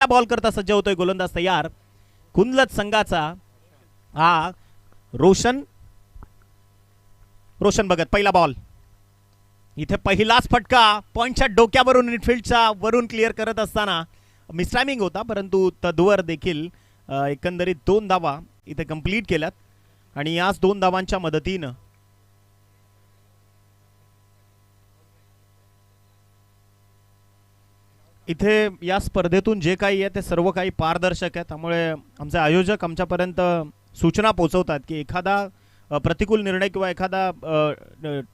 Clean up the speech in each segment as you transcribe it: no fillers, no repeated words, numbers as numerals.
Ball करता सज्ज होतोय गोलंदाज तयार कुंदलत संघाचा हा रोशन बघत पहिला बॉल इथे पहिलाच फटका पॉइंटच्या डोक्यावरून मिडफील्डच्या वरून क्लिअर करत असताना मिसटायमिंग होता परंतु तद्वर देखील एकंदरीत 2 धावा इथे कंप्लीट केल्यात आणि याच 2 धावांच्या मदतीनं इथे या स्पर्धेतून जे काही आहे ते सर्व काही पारदर्शक आहे त्यामुळे आमचे आयोजक आमच्यापर्यंत सूचना पोहोचवतात की एखादा प्रतिकूल निर्णय किंवा एखादा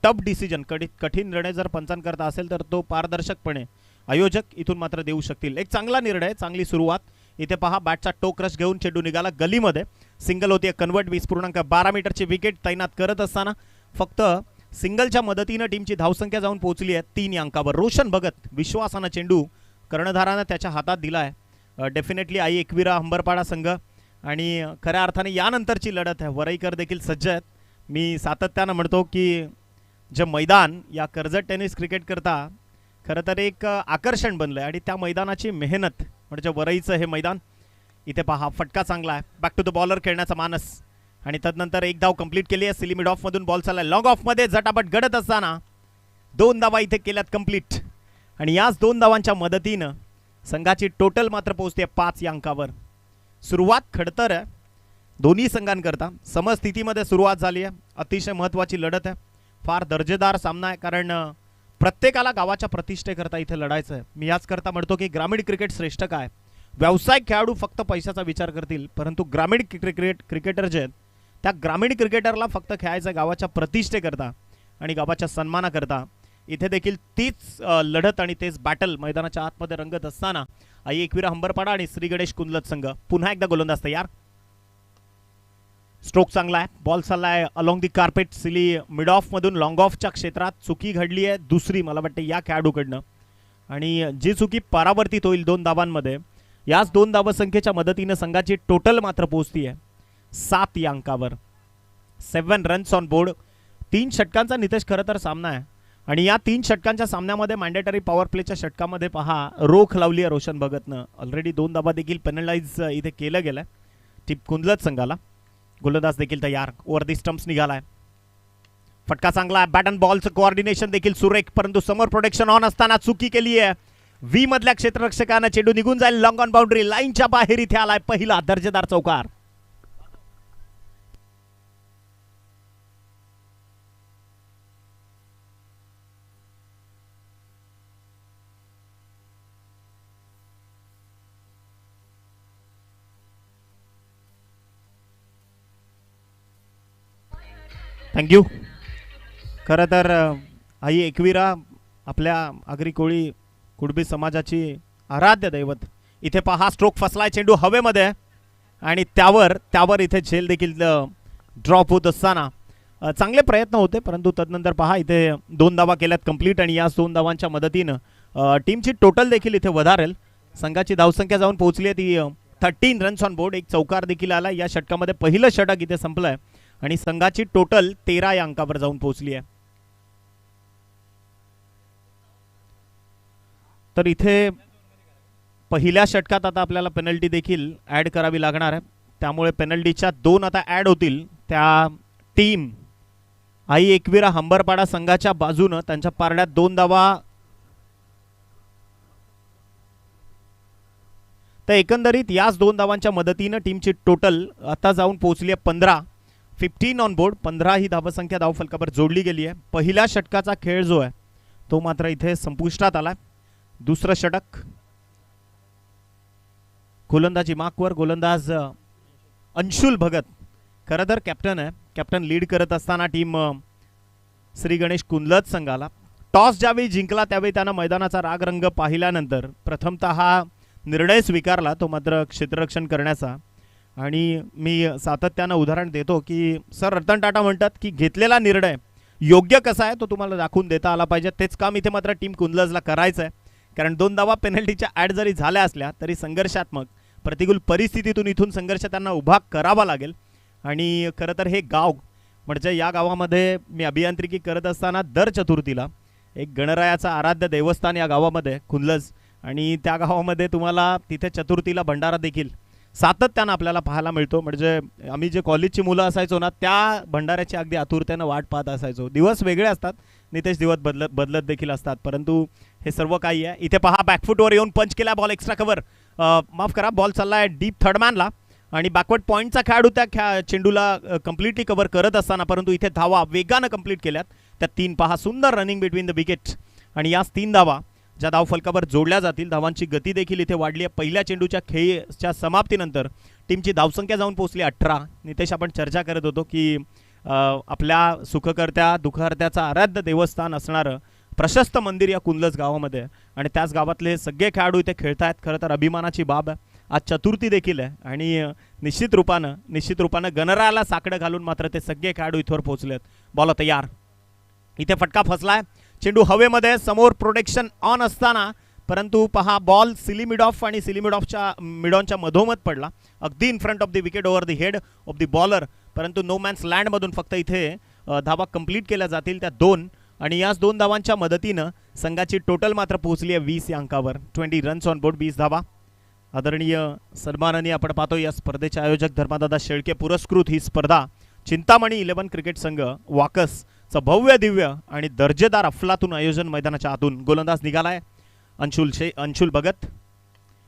टफ डिसिजन कठीण निर्णय जर पंचांकरता असेल तर तो पारदर्शकपणे आयोजक इथून मात्र देऊ शकतील। एक चांगला निर्णय चांगली सुरुवात इथे पहा बॅटचा टोक रश घेऊन चेंडू निघाला गलीमध्ये सिंगल होती कन्वर्ट 20.12 मीटरची विकेट तैनात करत असताना फक्त सिंगलच्या मदतीने टीमची धावसंख्या जाऊन पोहोचली आहे 3 अंकावर। रोशन भगत विश्वासानं चेंडू कर्णधारानं त्याच्या हातात दिला आहे। डेफिनेटली आई एकविरा हंबरपाडा संघ आणि खऱ्या अर्थाने यानंतरची लढत आहे वरईकर देखील सज्ज आहेत। मी सातत्यानं म्हणतो की जे मैदान या कर्जत टेनिस क्रिकेट करता खरं तर एक आकर्षण बनलं आहे आणि त्या मैदानाची मेहनत म्हणजे वरईचं हे मैदान इथे पहा फटका चांगला आहे बॅक टू द बॉलर खेळण्याचा मानस आणि तदनंतर एक धाव कंप्लीट केली आहे सिली मिड ऑफमधून बॉल चालला लॉंग ऑफमध्ये झटापट गडत असताना 2 धावा इथे केल्यात कंप्लीट आणि याच 2 धावांच्या मदतीनं संघाची टोटल मात्र पोहोचते 5 या अंकावर। सुरुवात खडतर आहे दोन्ही संघांकरता समस्थितीमध्ये सुरुवात झाली आहे अतिशय महत्त्वाची लढत आहे फार दर्जेदार सामना आहे कारण प्रत्येकाला गावाच्या प्रतिष्ठेकरता इथे लढायचं आहे। मी याच करता म्हणतो की ग्रामीण क्रिकेट श्रेष्ठ काय व्यावसायिक खेळाडू फक्त पैशाचा विचार करतील परंतु ग्रामीण क्रिकेटर जे आहेत त्या ग्रामीण क्रिकेटरला फक्त खेळायचं गावाच्या प्रतिष्ठेकरता आणि गावाच्या सन्मानाकरता। इथे देखील तीच लढत आणि तेच बॅटल मैदानाच्या आतमध्ये रंगत असताना आई एकविरा हंबरपाडा आणि श्री गणेश कुंदलत संघ पुन्हा एकदा गोलंदाज तयार। स्ट्रोक चांगला आहे बॉल चालला आहे along the carpet silly mid of मधून लॉंग ऑफच्या क्षेत्रात चुकी घडली आहे दुसरी मला वाटते या खेळाडूकडनं आणि जी चुकी परावर्तित होईल 2 धावांमध्ये याच 2 धावसंख्येच्या मदतीने संघाची टोटल मात्र पोहोचती आहे 7 या अंकावर 7 रन्स ऑन बोर्ड। 3 षटकांचा नितेश खरं तर सामना आहे आणि या 3 षटकांच्या सामन्यामध्ये मॅन्डेटरी पॉवर प्लेच्या षटकामध्ये पहा रोख लावली आहे रोशन भगतनं ऑलरेडी 2 धावा देखील पेनलाइज इथे केलं गेलं टीप कुंदलत संघाला। गोलंदाज देखील तयार ओव्हर दी स्टंप्स निघालाय फटका चांगला आहे बॅट अँड बॉलचं कोऑर्डिनेशन देखील सुरेख परंतु समोर प्रोटेक्शन ऑन असताना चुकी केली आहे व्ही मधल्या क्षेत्ररक्षकानं चेंडू निघून जाईल लॉंग ऑन बाउंड्री लाईनच्या बाहेर इथे आलाय पहिला दर्जेदार चौकार। थँक्यू। खरं तर आई एकविरा आपल्या आगरी कोळी कुडबी समाजाची आराध्य दैवत इथे पहा स्ट्रोक फसलाय चेंडू हवेमध्ये आणि त्यावर इथे झेल देखील ड्रॉप होत असताना चांगले प्रयत्न होते परंतु तदनंतर पहा इथे 2 धावा केल्यात कंप्लीट आणि याच 2 धावांच्या मदतीनं टीमची टोटल देखील इथे वधारेल संघाची धावसंख्या जाऊन पोहोचली आहे ती 13 रन्स ऑन बोर्ड। एक चौकार देखील आला या षटकामध्ये पहिलं षटक इथे संपलंय आणि संघाची टोटल 13 या अंकावर जाऊन पोहोचली आहे। तर इथे पहिल्या षटकात आता आपल्याला पेनल्टी देखील ऍड करावी लागणार आहे त्यामुळे पेनल्टीच्या 2 आता ऍड होतील त्या टीम आई एकविरा हंबरपाडा संघाच्या बाजूने त्यांच्या पारड्यात 2 धावा तर एकंदरीत याच 2 धावांच्या मदतीने टीमची टोटल आता जाऊन पोहोचली आहे 15 ऑन बोर्ड 15 ही धावसंख्या धावफलकावर जोडली गेली आहे। पहिल्या षटकाचा खेळ जो आहे तो मात्र इथे संपुष्टात आला। दुसरं षटक गोलंदाजी मार्कवर गोलंदाज अंशुल भगत खरं तर कॅप्टन आहे कॅप्टन लीड करत असताना टीम श्री गणेश कुंदलत संघाला टॉस ज्यावेळी जिंकला त्यावेळी त्यानं मैदानाचा राग रंग पाहिल्यानंतर प्रथमतः हा निर्णय स्वीकारला तो मात्र क्षेत्ररक्षण करण्याचा आणि मी सातत्यानं उदाहरण देतो की सर रतन टाटा म्हणतात की घेतलेला निर्णय योग्य कसा आहे तो तुम्हाला दाखवून देता आला पाहिजे तेच काम इथे मात्र टीम कुंदलजला करायचं आहे कारण 2 धावा पेनल्टीच्या ऍड जरी झाल्या असल्या तरी संघर्षात्मक प्रतिकूल परिस्थितीतून इथून संघर्ष त्यांना उभा करावा लागेल आणि खरं तर हे गाव म्हणजे या गावामध्ये मी अभियांत्रिकी करत असताना दर चतुर्थीला एक गणरायाचा आराध्य देवस्थान या गावामध्ये कुंदलज आणि त्या गावामध्ये तुम्हाला तिथे चतुर्थीला भंडारा देखील सातत्यानं आपल्याला पाहायला मिळतो. म्हणजे आम्ही जे कॉलेजची मुलं असायचो ना, त्या भंडाऱ्याची अगदी आतुरतेनं वाट पाहत असायचो. दिवस वेगळे असतात, नितेश, दिवस बदलत देखील असतात, परंतु हे सर्व काही आहे. इथे पहा बॅकफुटवर येऊन पंच केला, बॉल एक्स्ट्रा कव्हर, माफ करा, बॉल चालला आहे डीप थर्डमॅनला आणि बॅकवर्ड पॉईंटचा खेळाडू त्या चेंडूला कम्प्लिटली कव्हर करत असताना, परंतु इथे धावा वेगानं कंप्लीट केल्यात. त्या 3 पहा, सुंदर रनिंग बिटवीन द विकेट आणि याच 3 धावा ज्या धावफलकावर जोडल्या जातील. धावांची गती देखील इथे वाढली आहे. पहिल्या चेंडूच्या खेळीच्या समाप्तीनंतर टीमची धावसंख्या जाऊन पोहोचली 18. नितेश, आपण चर्चा करत होतो की आपल्या सुखकर्त्या दुःखहर्त्याचं आराध्य देवस्थान असणारं प्रशस्त मंदिर या कुंदलज गावामध्ये आणि त्याच गावातले सगळे खेळाडू इथे खेळत आहेत. खरं तर अभिमानाची बाब आहे. आज चतुर्थी देखील आहे आणि निश्चित रूपानं गणरायाला साकडं घालून मात्र ते सगळे खेळाडू इथवर पोहोचलेत. बॉल तयार, इथे फटका फसलाय, चेंडू हवेमध्ये, समोर प्रोटेक्शन ऑन असताना, परंतु पहा बॉल सिलिमिडॉफ आणि सिलिमिडॉफच्या मिडॉनच्या मधोमध पडला, अगदी in front of the wicket, over the head of the bowler. परंतु नो मॅन्स लँडमधून फक्त इथे धावा कंप्लीट केल्या जातील, त्या 2 आणि याच 2 धावांच्या मदतीनं संघाची टोटल मात्र पोहोचली आहे 20 या अंकावर. 20 रन्स ऑन बोर्ड, 20 धावा. आदरणीय सन्माननीय आपण पाहतो या स्पर्धेचे आयोजक धर्मादादा शेळके पुरस्कृत ही स्पर्धा चिंतामणी 11 क्रिकेट संघ वाकसचं भव्य दिव्य आणि दर्जेदार अफलातून आयोजन मैदानाच्या आतून. गोलंदाज निघालाय अंशुल भगत,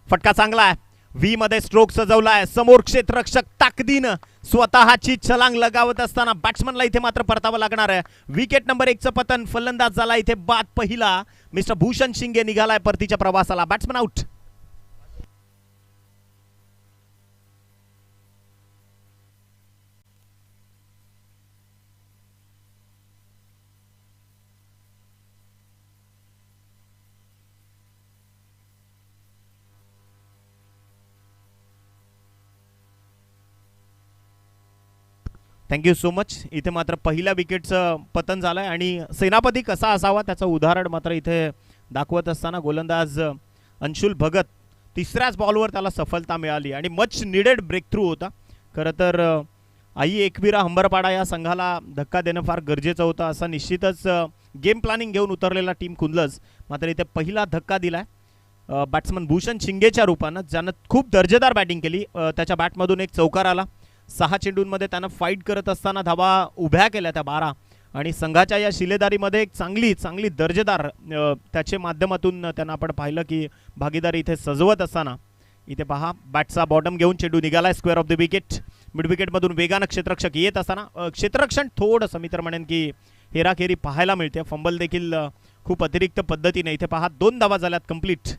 फटका चांगला आहे, व्ही मध्ये स्ट्रोक सजवलाय, समोर क्षेत्ररक्षक ताकदीनं स्वतःची छलांग लगावत असताना बॅट्समनला इथे मात्र परतावं लागणार आहे. विकेट नंबर 1चं पतन, फलंदाज झाला इथे बाद पहिला. मिस्टर भूषण शिंगे निघालाय परतीच्या प्रवासाला, batsman out. Thank you so much. इथे मात्र पहिल्या विकेटचं पतन झालं आहे आणि सेनापती कसा असावा त्याचं उदाहरण मात्र इथे दाखवत असताना गोलंदाज अंशुल भगत, तिसऱ्याच बॉलवर त्याला सफलता मिळाली आणि मच निडेड ब्रेक थ्रू होता. खरं तर आई एकविरा हंबरपाडा या संघाला धक्का देणं फार गरजेचं होतं, असा निश्चितच गेम प्लॅनिंग घेऊन उतरलेला टीम कुंदलज मात्र इथे पहिला धक्का दिला आहे बॅट्समन भूषण शिंगेच्या रूपानं, ज्यानं खूप दर्जेदार बॅटिंग केली. त्याच्या बॅटमधून एक चौकार आला, 6 चेंडूंमध्ये त्यानं फाईट करत असताना धावा उभ्या केल्या त्या 12 आणि संघाच्या या शिलेदारीमध्ये एक चांगली दर्जेदार त्याच्या माध्यमातून त्यांना आपण पाहिलं की भागीदारी इथे सजवत असताना. इथे पहा बॅटचा बॉटम घेऊन चेंडू निघालाय square off the wicket. Mid विकेटमधून वेगानं क्षेत्ररक्षक येत असताना क्षेत्ररक्षण थोडंसं मी तर म्हणेन की हेराखेरी पाहायला मिळते. फंबल देखील खूप अतिरिक्त पद्धतीने. इथे पहा 2 धावा झाल्यात कंप्लीट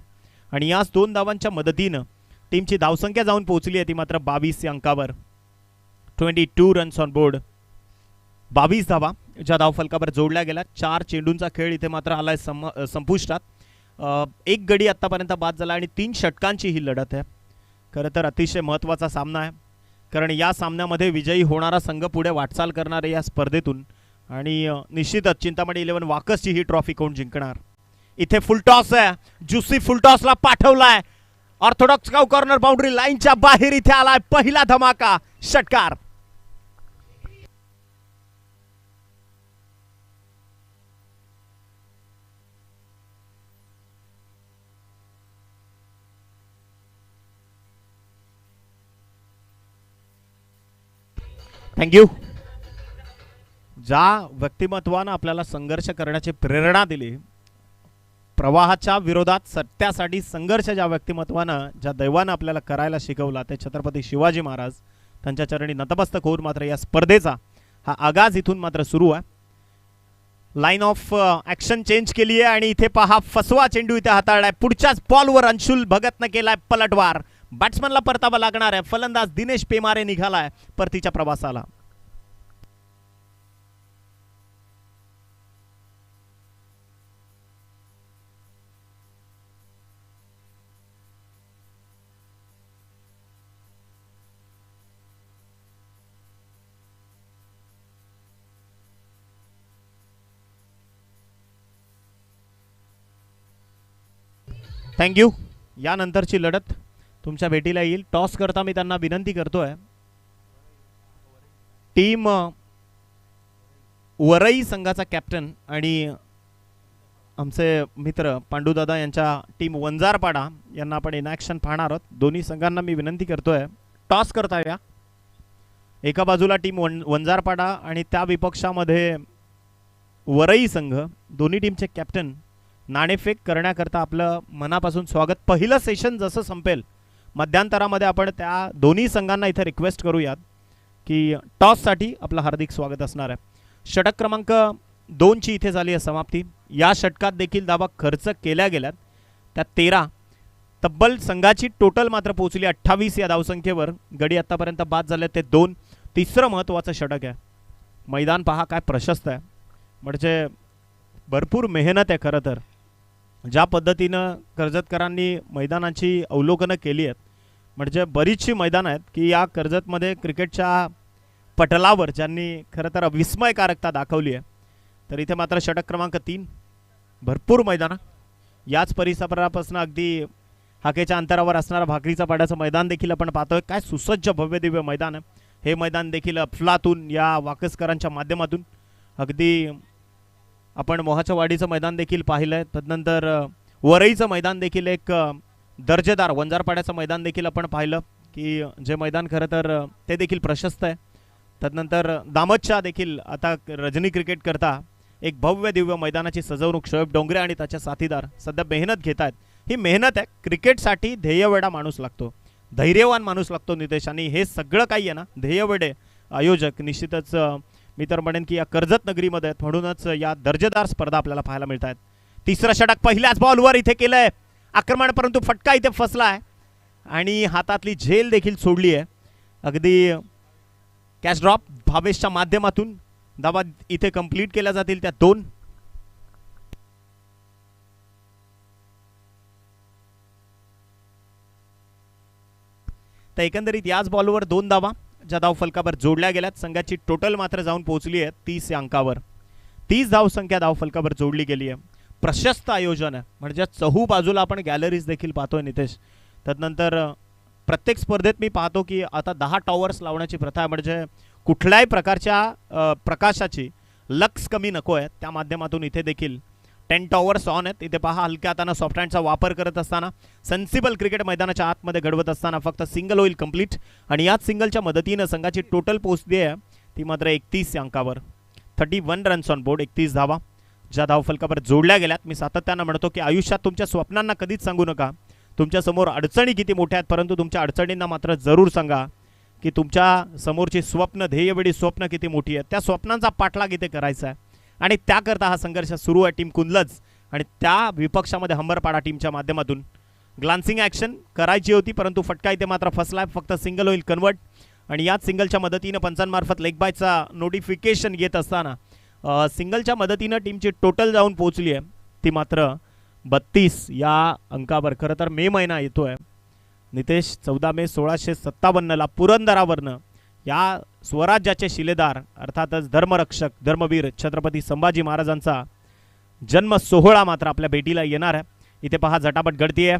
आणि याच 2 धावांच्या मदतीनं टीमची धावसंख्या जाऊन पोहोचली आहे ती मात्र 22 या अंकावर. 22 रन्स ऑन बोर्ड, 22 धावा ज्या धावफलकावर जोडल्या गेल्या. 4 चेंडूंचा खेळ इथे मात्र आलाय संपुष्टात. 1 गडी आतापर्यंत बाद झाला आणि 3 षटकांची ही लढत आहे. खरं तर अतिशय महत्त्वाचा सामना आहे, कारण या सामन्यामध्ये विजयी होणारा संघ पुढे वाटचाल करणार आहे या स्पर्धेतून आणि निश्चितच चिंतामणी 11 वाकसची ही ट्रॉफी कोण जिंकणार. इथे फुलटॉस आहे, जुसी फुलटॉसला पाठवलाय, ऑर्थोडॉक्स गाव कॉर्नर बाउंड्री लाईनच्या बाहेर इथे आलाय पहिला धमाका, षटकार. थँक्यू. ज्या व्यक्तिमत्वानं आपल्याला संघर्ष करण्याची प्रेरणा दिली, प्रवाहाच्या विरोधात सत्यासाठी संघर्ष ज्या व्यक्तिमत्वानं ज्या दैवानं आपल्याला करायला शिकवला ते छत्रपती शिवाजी महाराज, त्यांच्या चरणी नतमस्तक होऊन मात्र या स्पर्धेचा हा आगाज इथून मात्र सुरू आहे. लाईन ऑफ ॲक्शन चेंज केली आहे आणि इथे पहा फसवा चेंडू इथे हाताळलाय. पुढच्याच बॉलवर अंशुल भगतनं केलाय पलटवार. बॅट्समनला परतावा लागणार आहे. फलंदाज दिनेश पेमारे निघालाय परतीच्या प्रवासाला. थँक्यू. यानंतरची लढत तुमच्या भेटीला येईल. टॉस करता मी त्यांना विनंती करतोय, टीम वरई संघाचा कॅप्टन आणि आमचे मित्र पांडुदादा यांच्या टीम वंजारपाडा यांना आपण इन ॲक्शन पाहणार आहोत. दोन्ही संघांना मी विनंती करतोय टॉस करता या. एका बाजूला टीम वंजारपाडा आणि त्या विपक्षामध्ये वरई संघ. दोन्ही टीमचे कॅप्टन नाणेफेक करण्याकरता आपलं मनापासून स्वागत. पहिलं सेशन जसं संपेल मध्यांतरामध्ये आपण त्या दोन्ही संघांना इथे रिक्वेस्ट करूयात की टॉससाठी आपलं हार्दिक स्वागत असणार आहे. षटक क्रमांक 2 ची इथे झाली आहे समाप्ती. या षटकात देखील धावा खर्च केल्या गेल्यात, त्या 13. तब्बल संघाची टोटल मात्र पोहोचली 28 या धावसंख्येवर. गडी आतापर्यंत बाद झाले ते 2. तिसरं महत्त्वाचं षटक आहे. मैदान पहा काय प्रशस्त आहे, म्हणजे भरपूर मेहनत आहे. खरं तर ज्या पद्धतीनं कर्जतकरांनी मैदानाची अवलोकनं केली आहेत, म्हणजे बरीचशी मैदानं आहेत की या कर्जतमध्ये क्रिकेटच्या पटलावर ज्यांनी खरं तर विस्मयकारकता दाखवली आहे. तर इथे मात्र षटक क्रमांक 3. भरपूर मैदानं याच परिसरापासून अगदी हाकेच्या अंतरावर असणारा भाकरीचा पाड्याचं मैदान देखील आपण पाहतोय. काय सुसज्ज भव्य दिव्य मैदान आहे हे. मैदान देखील अफलातून या वाकसकरांच्या माध्यमातून अगदी आपण मोहाच्या वाडीचं मैदान देखील पाहिलं आहे. तदनंतर वरईचं मैदान देखील एक दर्जेदार वंजारपाड्याचं मैदान देखील आपण पाहिलं की जे मैदान खरं तर ते देखील प्रशस्त आहे. तदनंतर दामतच्या देखील आता रजनी क्रिकेट करता एक भव्य दिव्य मैदानाची सजवणूक शोएब डोंगरे आणि त्याच्या साथीदार सध्या मेहनत घेत आहेत. ही मेहनत आहे. क्रिकेटसाठी ध्येयवेडा माणूस लागतो, धैर्यवान माणूस लागतो नितेश. आणि हे सगळं काही आहे ना ध्येयवेडे आयोजक निश्चितच मी तर म्हणेन की या कर्जत नगरीमध्ये आहेत, म्हणूनच या दर्जेदार स्पर्धा आपल्याला पाहायला मिळत आहेत. तिसरं षटक पहिल्याच बॉलवर इथे केलंय आक्रमण, परंतु फटका इथे फसला आहे आणि हातातली झेल देखील सोडली आहे. अगदी कॅच ड्रॉप भावेशच्या माध्यमातून धावा इथे कंप्लीट केल्या जातील त्या 2. तर एकंदरीत याच बॉलवर 2 धावा ज्या धाव फलकावर जोडल्या गेल्यात. संघाची टोटल मात्र जाऊन पोहोचली आहे 30 या अंकावर. 30 धावसंख्या धाव फलकावर जोडली गेली आहे. प्रशस्त आयोजन आहे, म्हणजे चहू बाजूला आपण गॅलरीज देखील पाहतोय नितेश. त्यानंतर प्रत्येक स्पर्धेत मी पाहतो की आता 10 टॉवर्स लावण्याची प्रथा आहे, म्हणजे कुठल्याही प्रकारच्या प्रकाशाची लक्स कमी नको आहे. त्या माध्यमातून इथे देखील 10 टॉवर्स ऑन आहेत. इथे पहा हलक्या हाताने सॉफ्ट हँडचा वापर करत असताना सेन्सिबल क्रिकेट मैदानाच्या आतमध्ये घडवत असताना फक्त सिंगल होईल कंप्लीट. आणि याच सिंगलच्या मदतीनं संघाची टोटल पोहोचली आहे ती मात्र 31 या अंकावर. 31 रन्स ऑन बोर्ड, 31 धावा ज्या धाव फलकावर जोडल्या गेल्यात. मी सातत्यानं म्हणतो की आयुष्यात तुमच्या स्वप्नांना कधीच सांगू नका तुमच्या समोर अडचणी किती मोठ्या आहेत, परंतु तुमच्या अडचणींना मात्र जरूर सांगा की तुमच्या समोरची स्वप्न ध्येयवेडी स्वप्न किती मोठी आहेत. त्या स्वप्नांचा पाठलाग इथे करायचा आहे आणि त्याकरता हा संघर्ष सुरू आहे. टीम कुंदलज आणि त्या विपक्षामध्ये हंबरपाडा टीमच्या माध्यमातून ग्लान्सिंग ॲक्शन करायची होती, परंतु फटका इथे मात्र फसला आहे. फक्त सिंगल होईल कन्वर्ट. आणि याच सिंगलच्या मदतीनं पंचांमार्फत लेग बायचा नोटिफिकेशन येत असताना सिंगलच्या मदतीनं टीमची टोटल जाऊन पोहोचली आहे ती मात्र 32 या अंकावर. खरं तर मे महिना येतो आहे नितेश. 14 मे 1657ला पुरंदरावरनं या स्वराज्याचे शिलेदार अर्थातच धर्मरक्षक धर्मवीर छत्रपती संभाजी महाराजांचा जन्म सोहळा मात्र आपल्या भेटीला येणार आहे. इथे पहा झटापट घडतीये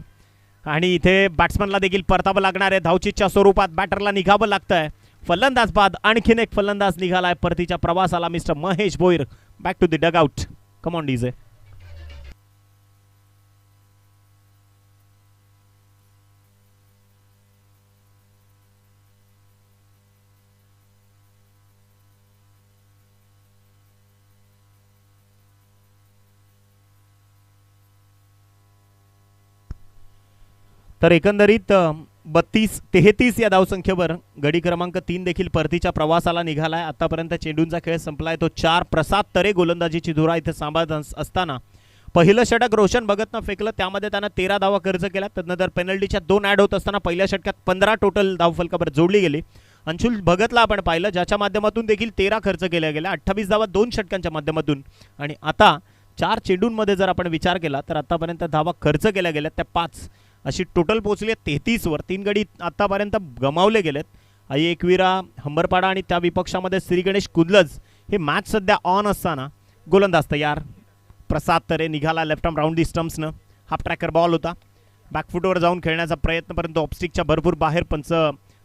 आणि इथे बॅट्समनला देखील परतावं लागणार आहे. धावचीच्या स्वरूपात बॅटरला निघावं लागतंय. फलंदाज बाद आणखीन एक फलंदाज निघालाय परतीच्या प्रवासाला. Mister Mahesh Bhoir back to the dugout. Come on DJ. तर एकंदरीत 32-33 या धावसंख्येवर गडी क्रमांक 3 देखील परतीच्या प्रवासाला निघालाय. आतापर्यंत चेंडूंचा खेळ संपलाय तो 4. प्रसाद तरे गोलंदाजीची धुरा इथे सांभाळत असताना पहिलं षटक रोशन भगतनं फेकलं, त्यामध्ये त्यानं 13 धावा खर्च केला. त्यानंतर पेनल्टीच्या 2 ॲड होत असताना पहिल्या षटकात 15 टोटल धाव फलकावर जोडली गेली. अंशुल भगतला आपण पाहिलं ज्याच्या माध्यमातून देखील 13 खर्च केल्या गेल्या. 28 धावा 2 षटकांच्या माध्यमातून. आणि आता 4 चेंडूंमध्ये जर आपण विचार केला तर आतापर्यंत धावा खर्च केल्या गेल्या त्या 5 अशी टोटल पोहोचली आहे 33 वर. 3 गडी आतापर्यंत गमावले गेलेत. आई एकविरा हंबरपाडा आणि त्या विपक्षामध्ये श्री गणेश कुंदलज. हे मॅच सध्या ऑन असताना गोलंदाज तयार. प्रसाद तरे निघाला लेफ्ट आर्म राऊंड दी स्टम्प्सनं. हाफ ट्रॅकर बॉल होता. बॅकफुटवर जाऊन खेळण्याचा प्रयत्न, परंतु ऑफस्टिकच्या भरपूर बाहेर पंच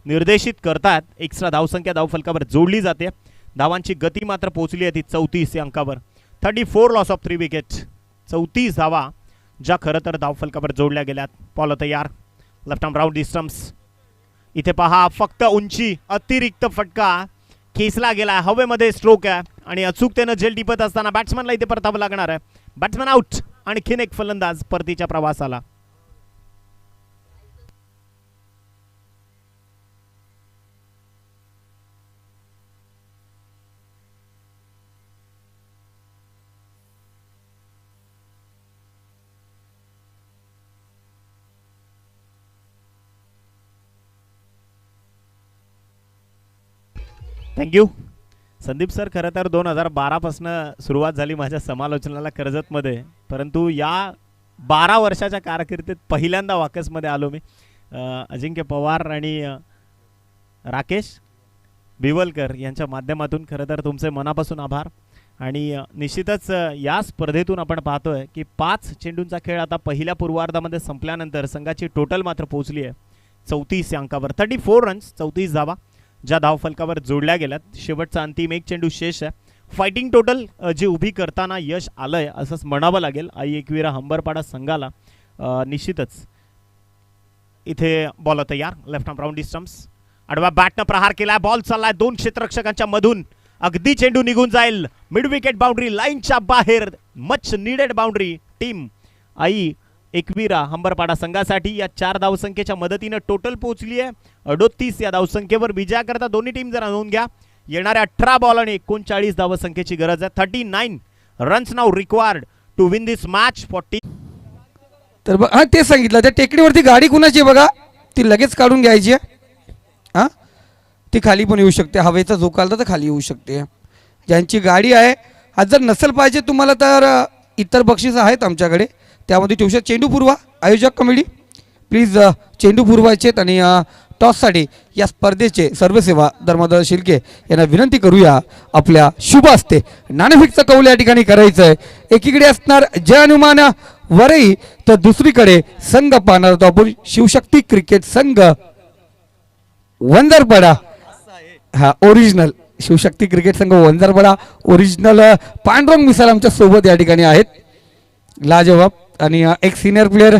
निर्देशित करतात. एक्स्ट्रा धावसंख्या धाव फलकावर जोडली जाते. धावांची गती मात्र पोहोचली आहे ती 34 या अंकावर. 34 लॉस ऑफ 3 विकेट. 34 धावा ज्या खरं तर धावफलकावर जोडल्या गेल्यात. बॉल तयार, लेफ्ट आर्म राऊंड डिस्टन्स. इथे पहा फक्त उंची, अतिरिक्त फटका खेचला गेला, हवेमध्ये स्ट्रोक आहे आणि अचूकतेनं झेल टिपत असताना बॅट्समॅनला इथे परतावं लागणार आहे. बॅट्समॅन आउट, आणखीन एक फलंदाज परतीच्या प्रवासाला. Thank you Sandeep sir. खरं तर 2012 पासून सुरुवात झाली माझ्या समालोचनाला कर्जतमध्ये, परंतु या 12 वर्षाच्या कारकिर्दीत पहिल्यांदा वाकसमध्ये आलो मी. अजिंक्य पवार आणि राकेश बिवलकर यांच्या माध्यमातून खरं तर तुमचे मनापासून आभार. आणि निश्चितच या स्पर्धेतून आपण पाहतोय की 5 चेंडूंचा खेळ आता पहिल्या पूर्वार्धामध्ये संपल्यानंतर संघाची टोटल मात्र पोहोचली आहे 34 या अंकावर. 34 रन्स, 34 धावा ज्या धावफलकावर जोडल्या गेल्यात. शेवटचा अंतिम एक चेंडू शेष आहे. फायटिंग टोटल जी उभी करताना यश आलंय असंच म्हणावं लागेल आई एकविरा हंबरपाडा संघाला. निश्चितच इथे बॉल तयार, लेफ्ट आर्म राऊंड डिस्टन्स. आडवा बॅटनं प्रहार केला, बॉल चाललाय 2 क्षेत्ररक्षकांच्या मधून, अगदी चेंडू निघून जाईल मिड विकेट बाउंड्री लाईनच्या बाहेर. मच नीडेड बाउंड्री टीम आई एकविरा हंबरपाडा संघासाठी. या 4 धावसंख्येच्या मदतीनं टोटल पोहोचली आहे 38 या धावसंख्येवर. विजयाकरता दोन्ही टीम जरा नोंद घ्या. येणाऱ्या 18 बॉल आणि 39 धावसंख्येची गरज आहे. 39 runs now required to win this match 40. तर हा ते सांगितलं, त्या टेकडीवरती गाडी कुणाची बघा, ती लगेच काढून घ्यायची आहे. हां, ती खाली पण येऊ शकते, हवेचा झोका आला तर खाली येऊ शकते. ज्यांची गाडी आहे, आज जर नसेल पाहिजे तुम्हाला तर इतर बक्षीस आहेत आमच्याकडे, त्यामध्ये ठेवू शकता. चेंडू पुरवा आयोजक कमिटी प्लीज, चेंडू पुरवायचेत. आणि टॉससाठी या स्पर्धेचे सर्वसेवा धर्मादाय शिर्के यांना विनंती करूया आपल्या शुभ हस्ते नाणेफेकचं कौल या ठिकाणी करायचं आहे. एकीकडे असणार जय हनुमान वरई, तर दुसरीकडे संघ पाहणार होतो आपण शिवशक्ती क्रिकेट संघ वंजारपाडा. हा ओरिजिनल शिवशक्ती क्रिकेट संघ वंजारपाडा ओरिजिनल पांडुरंग मिसाल आमच्या सोबत या ठिकाणी आहेत, लाजवाब. आणि एक सिनियर प्लेयर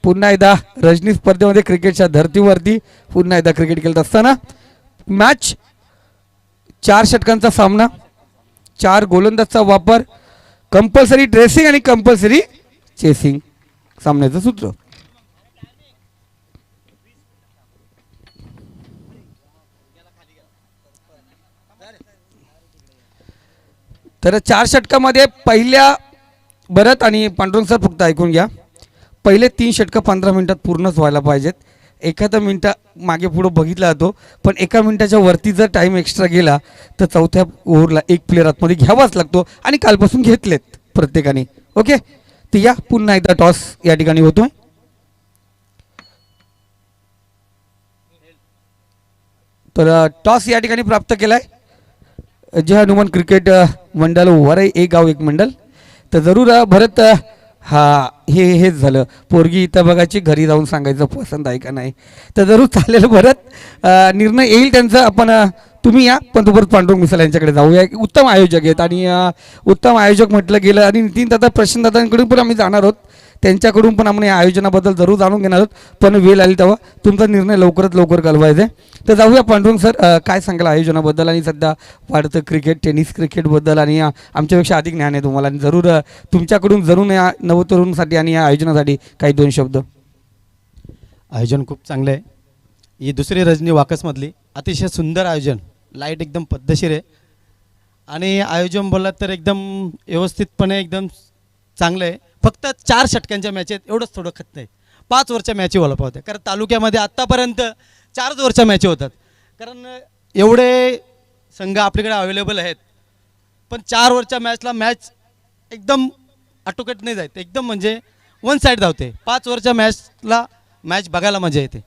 पुन्हा एकदा रजनी स्पर्धेमध्ये क्रिकेटच्या धर्तीवरती पुन्हा एकदा क्रिकेट खेळत असताना. मॅच 4 षटकांचा सामना, 4 गोलंदाजचा वापर, कंपल्सरी ड्रेसिंग आणि कंपल्सरी चेसिंग सामन्याचं सूत्र. तर 4 षटकामध्ये पहिल्या भरत आणि पांडुरंग सर फक्त ऐकून घ्या, पहिले 3 षटकं 15 मिनिटात पूर्णच व्हायला पाहिजेत. एखादा मिनिटा मागे पुढं बघितला जातो, पण एका मिनिटाच्या वरती जर टाईम एक्स्ट्रा गेला तर चौथ्या ओव्हरला एक प्लेअर आतमध्ये घ्यावाच लागतो आणि कालपासून घेतलेत प्रत्येकाने. ओके, तर या पुन्हा एकदा टॉस या ठिकाणी होतोय. तर टॉस या ठिकाणी प्राप्त केलाय जय हनुमान क्रिकेट मंडळ वरई, एक गाव एक मंडळ. तर जरूर भरत, हा हेच झालं, पोरगी इथं बघायची, घरी जाऊन सांगायचं पसंत आहे का नाही. तर जरूर चालेल भरत, निर्णय येईल त्यांचा. आपण तुम्ही या, पण तोपर्यंत पांडुरंग मिसाल यांच्याकडे जाऊया. उत्तम आयोजक आहेत आणि उत्तम आयोजक म्हटलं गेलं. आणि नितीन दादा प्रशांत दादांकडून पण आम्ही जाणार आहोत, त्यांच्याकडून पण आपण या आयोजनाबद्दल जरूर जाणून घेणार आहोत, पण वेळ आली तेव्हा तुमचा निर्णय लवकरात लवकर कळवायचा आहे. तर जाऊया पांडुरंग सर, काय सांगाल आयोजनाबद्दल आणि सध्या वाढतं क्रिकेट, टेनिस क्रिकेटबद्दल, आणि आमच्यापेक्षा अधिक ज्ञान आहे तुम्हाला, आणि जरूर तुमच्याकडून जरूर या नवतरुणासाठी आणि या आयोजनासाठी काही 2 शब्द. आयोजन खूप चांगलं आहे. ही दुसरी रजनी वाकसमधली अतिशय सुंदर आयोजन, लाईट एकदम पद्धतशीर आहे आणि आयोजन बोललात तर एकदम व्यवस्थितपणे एकदम चांगलं आहे. फक्त 4 षटकांच्या मॅच आहेत, एवढंच थोडं खत नाही. 5 ओव्हरच्या मॅची व्हायला पाहते, कारण तालुक्यामध्ये आत्तापर्यंत 4 ओव्हरच्या मॅची होतात, कारण एवढे संघ आपल्याकडे अवेलेबल आहेत. पण 4 ओव्हरच्या मॅचला मॅच एकदम आटोक्यात नाही जायत, एकदम म्हणजे वन साईड धावते. 5 ओव्हरच्या मॅचला मॅच बघायला मजा येते,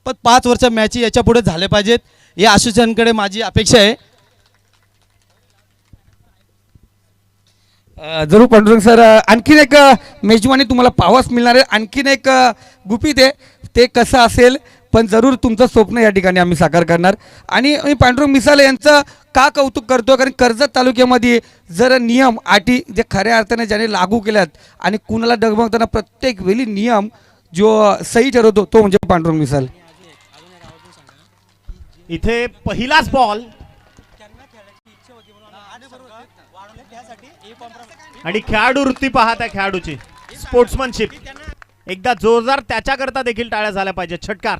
पण 5 ओव्हरच्या मॅची याच्या पुढे झाले पाहिजेत, या आशुषांकडे माझी अपेक्षा आहे. जरूर पांडुरंग सर, आणखीन एक मेजवानी तुम्हाला पाहावाच मिळणार आहे. आणखीन एक गुपित आहे, ते कसं असेल पण जरूर तुमचं स्वप्न या ठिकाणी आम्ही साकार करणार. आणि मी पांडुरंग मिसाले यांचं का कौतुक करतो, कारण कर्जत तालुक्यामध्ये जर नियम अटी जे खऱ्या अर्थाने ज्याने लागू केल्यात आणि कुणाला डगमगताना प्रत्येक वेळी नियम जो सही ठरवतो तो म्हणजे पांडुरंग मिसाल. इथे पहिलाच बॉल आणि खेळाडू वृत्ती पाहत आहे, खेळाडूची स्पोर्ट्समनशिप. एकदा जोरदार त्याच्याकरता देखील टाळ्या झाल्या पाहिजे. षटकार.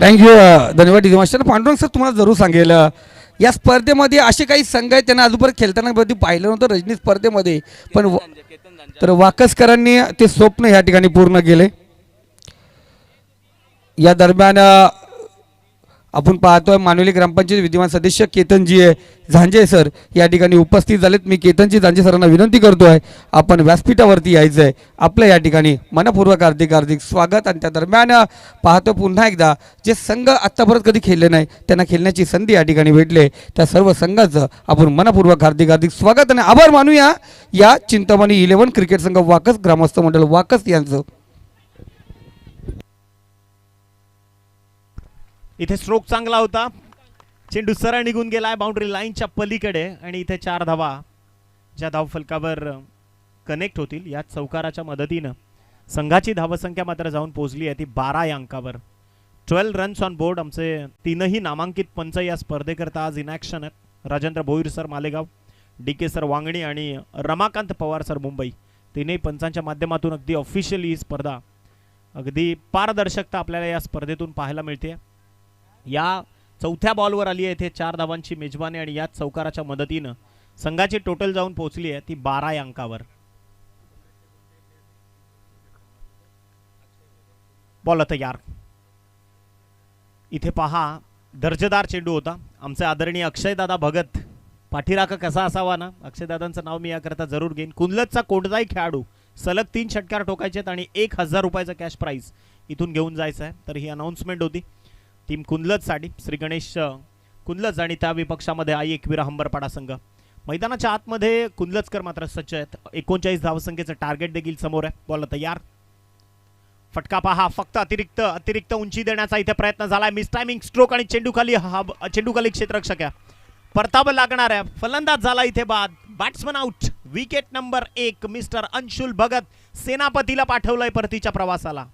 थँक्यू, धन्यवाद डी मास्टर. पांडुरंग सर तुम्हाला जरूर सांगेल, या स्पर्धेमध्ये असे काही संघ आहेत त्यांना अजूनपर्यंत खेळताना कधी पाहिलं नव्हतं रजनी स्पर्धेमध्ये, पण तर वाकसकरांनी ते स्वप्न या ठिकाणी पूर्ण केले. या दरम्यान आपण पाहतोय मानवली ग्रामपंचायत विद्यमान सदस्य केतनजी झांजे सर या ठिकाणी उपस्थित झालेत. मी केतनजी झांजे सरांना विनंती करतोय आपण व्यासपीठावरती यायचं आहे. आपलं या ठिकाणी मनपूर्वक हार्दिक स्वागत. आणि त्या दरम्यान पाहतोय पुन्हा एकदा जे संघ आत्तापर्यंत कधी खेळले नाही त्यांना खेळण्याची संधी या ठिकाणी भेटले, त्या सर्व संघाचं आपण मनपूर्वक हार्दिक स्वागत आणि आभार मानूया या चिंतामणी 11 क्रिकेट संघ वाकस ग्रामस्थ मंडळ वाकस यांचं. इथे स्ट्रोक चांगला होता, चेंडू सरळ निघून गेलाय बाउंड्री लाईनच्या पलीकडे आणि इथे 4 धावा ज्या धावफलकावर कनेक्ट होतील या चौकाराच्या मदतीनं संघाची धावसंख्या मात्र जाऊन पोहोचली आहे ती 12 या अंकावर. 12 रन्स ऑन बोर्ड. आमचे तीनही नामांकित पंच या स्पर्धेकरता आज इन ॲक्शन आहेत. Rajendra Bhoir sir Malegaon, DK sir Vangani आणि रमाकांत पवार सर मुंबई. तीनही पंचांच्या माध्यमातून अगदी ऑफिशियली ही स्पर्धा, अगदी पारदर्शकता आपल्याला या स्पर्धेतून पाहायला मिळते. या चौथ्या बॉलवर आली आहे इथे 4 धावांची मेजबानी आणि याच चौकाराच्या मदतीनं संघाची टोटल जाऊन पोहोचली आहे ती 12 या अंकावर. बॉल तयार. इथे पहा दर्जेदार चेंडू होता. आमचे आदरणीय अक्षयदादा भगत, पाठीराखा कसा असावा ना, अक्षयदादांचं नाव मी याकरता जरूर घेईन. कुंदलतचा कोणताही खेळाडू सलग 3 षटकार ठोकायचे आणि 1000 रुपयाचं कॅश प्राईज इथून घेऊन जायचं आहे. तर ही अनाउन्समेंट होती टीम कुंदलतसाठी. श्री गणेश कुंदलत आणि त्या विपक्षामध्ये आई एकविरा हंबरपाडा संघ. मैदानाच्या आतमध्ये कुंदलतकर मात्र सज्ज आहेत. 39 धावसंख्येचं टार्गेट देखील समोर आहे. बॉल तयार. फटका पहा, फक्त अतिरिक्त उंची देण्याचा इथे प्रयत्न झालाय. मिस टायमिंग स्ट्रोक आणि चेंडूखाली क्षेत्ररक्षक आहे. परतावा लागणार आहे. फलंदाज झाला इथे बाद. Batsman out. Wicket number 1 mister Anshul Bhagat सेनापतीला पाठवलंय परतीच्या प्रवासाला.